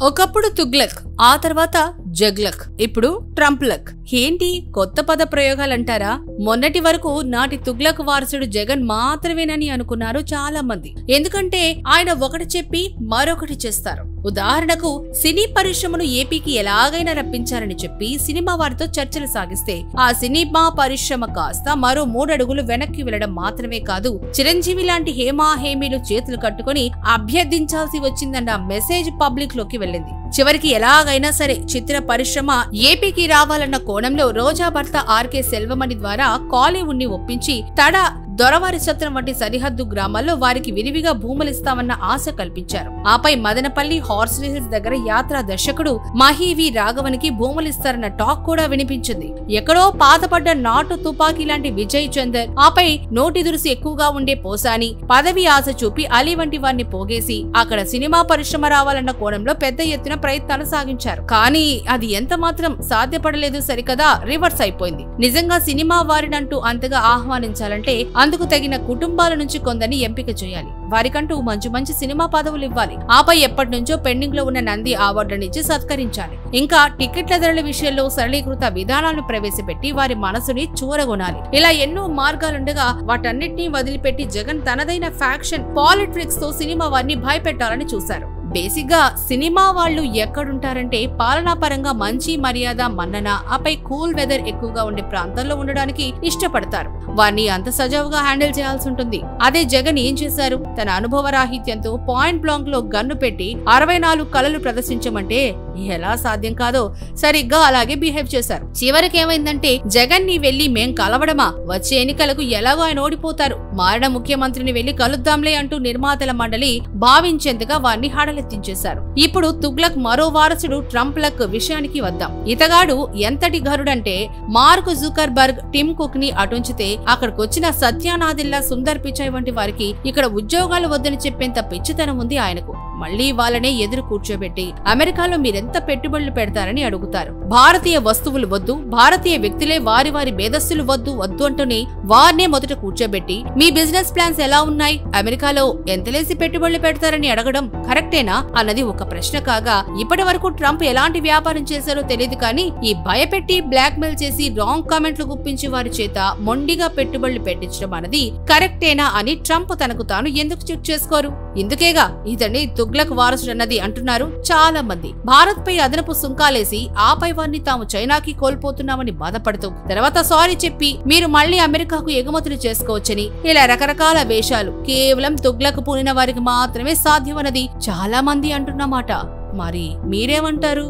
ఒకప్పుడు తుగ్లక్, ఆ తర్వాత జగ్లక్, ఇప్పుడు ట్రంప్లక్. ఏంటి కొత్త పద ప్రయోగాలంటారా? మొన్నటి వరకు నాటి తుగ్లక్ వారసుడు జగన్ మాత్రమేనని అనుకున్నారు చాలా మంది. ఎందుకంటే ఆయన ఒకటి చెప్పి మరొకటి చేస్తారు. ఉదాహరణకు సినీ పరిశ్రమను ఏపీకి ఎలాగైనా రప్పించాలని చెప్పి సినిమా వారితో చర్చలు సాగిస్తే ఆ సినిమా పరిశ్రమ కాస్త మరో 3 అడుగులు వెనక్కి వెళ్లడం మాత్రమే కాదు, చిరంజీవి లాంటి హేమీలు చేతులు కట్టుకుని అభ్యర్థించాల్సి వచ్చిందన్న మెసేజ్ పబ్లిక్ లోకి వెళ్ళింది. చివరికి ఎలాగైనా సరే చిత్ర పరిశ్రమ ఏపీకి రావాలన్న కోణంలో రోజా భర్త ఆర్కే సెల్వమణి ద్వారా కాలీవుడ్ ని ఒప్పించి తడ, దొరవారి సత్రం వంటి సరిహద్దు గ్రామాల్లో వారికి విరివిగా భూములిస్తామన్న ఆశ కల్పించారు. ఆపై మదనపల్లి, హార్స్ హిల్స్ దగ్గర యాత్రా దర్శకుడు మహీవి రాఘవనికి భూములిస్తారన్న టాక్ కూడా వినిపించింది. ఎక్కడో పాతపడ్డ నాటు తుపాకీ లాంటి విజయ్ చందర్, ఆపై నోటి దురుసు ఎక్కువగా ఉండే పోసాని, పదవి ఆశ చూపి అలీ వంటి వారిని పోగేసి అక్కడ సినిమా పరిశ్రమ రావాలన్న కోణంలో పెద్ద ఎత్తున ప్రయత్నాలు సాగించారు. కానీ అది ఎంత మాత్రం సాధ్యపడలేదు సరికదా, రివర్స్ అయిపోయింది. నిజంగా సినిమా వారినంటూ అంతగా ఆహ్వానించాలంటే అందుకు తగిన కుటుంబాల నుంచి కొందరిని ఎంపిక చేయాలి. వారికంటూ మంచి సినిమా పదవులు ఇవ్వాలి. ఆపై ఎప్పటి నుంచో పెండింగ్ లో ఉన్న నంది అవార్డునిచ్చి సత్కరించాలి. ఇంకా టికెట్ల ధరల విషయంలో సరళీకృత విధానాలను ప్రవేశపెట్టి వారి మనసుని చూరగొనాలి. ఇలా ఎన్నో మార్గాలుండగా వాటన్నిటినీ వదిలిపెట్టి జగన్ తనదైన ఫ్యాక్షన్ పాలిటిక్స్ తో సినిమా వారిని భయపెట్టాలని చూశారు. బేసిక్ గా సినిమా వాళ్ళు ఎక్కడుంటారంటే పాలనా పరంగా మంచి మర్యాద, మన్నన, ఆపై కూల్ వెదర్ ఎక్కువగా ఉండే ప్రాంతాల్లో ఉండడానికి ఇష్టపడతారు. వారిని అంత సజావుగా హ్యాండిల్ చేయాల్సి ఉంటుంది. అదే జగన్ ఏం చేశారు? తన అనుభవ రాహిత్యంతో పాయింట్ బ్లాంక్ లో గన్ను పెట్టి 64 కళలు ప్రదర్శించమంటే ఎలా సాధ్యం కాదో సరిగ్గా అలాగే బిహేవ్ చేశారు. చివరికి ఏమైందంటే జగన్ ని వెళ్లి మేం కలవడమా, వచ్చే ఎన్నికలకు ఎలాగో ఆయన ఓడిపోతారు, మారిన ముఖ్యమంత్రిని వెళ్లి కలుద్దాంలే అంటూ నిర్మాతల మండలి భావించేంతగా వారిని హడలెత్తించేశారు. ఇప్పుడు తుగ్లక్ మరో వారసుడు ట్రంప్లక్ విషయానికి వద్దాం. ఇతగాడు ఎంతటి ఘరుడంటే మార్క్ జుకర్బర్గ్, టిమ్ కుక్ ని అటుంచితే అక్కడికొచ్చిన సత్యానాదిల్లా, సుందర్ పిచాయ్ వంటి వారికి ఇక్కడ ఉద్యోగాలు వద్దని చెప్పేంత పిచ్చితనం ఉంది ఆయనకు. మళ్లీ వాళ్ళనే ఎదురు కూర్చోబెట్టి అమెరికాలో మీరెంత పెట్టుబడులు పెడతారని అడుగుతారు. భారతీయ వస్తువులు వద్దు, భారతీయ వ్యక్తులే వారి మేధస్సులు వద్దు అంటూనే వారినే మొదట కూర్చోబెట్టి మీ బిజినెస్ ప్లాన్స్ ఎలా ఉన్నాయి, అమెరికాలో ఎంతలేసి పెట్టుబడులు పెడతారని అడగడం కరెక్టేనా అన్నది ఒక ప్రశ్న కాగా, ఇప్పటి వరకు ట్రంప్ ఎలాంటి వ్యాపారం చేశారో తెలియదు కానీ ఈ భయపెట్టి బ్లాక్ మెయిల్ చేసి రాంగ్ కామెంట్లు గుప్పించి వారి చేత మొండిగా పెట్టుబడులు పెట్టించడం అన్నది కరెక్టేనా అని ట్రంప్ తనకు తాను ఎందుకు చెక్ చేసుకోరు? ఇందుకేగా ఇతన్ని తుగ్లక్ వారసుడన్నది అంటున్నారు చాలా మంది. భారత్ పై అదనపు సుంకాలేసి ఆపై వారిని తాము చైనాకి కోల్పోతున్నామని బాధపడుతూ తర్వాత సారీ చెప్పి మీరు మళ్లీ అమెరికాకు ఎగుమతులు చేసుకోవచ్చని ఇలా రకరకాల వేషాలు కేవలం తుగ్లక్ పూనిన వారికి మాత్రమే సాధ్యమన్నది చాలా మంది అంటున్నమాట. మరి మీరేమంటారు?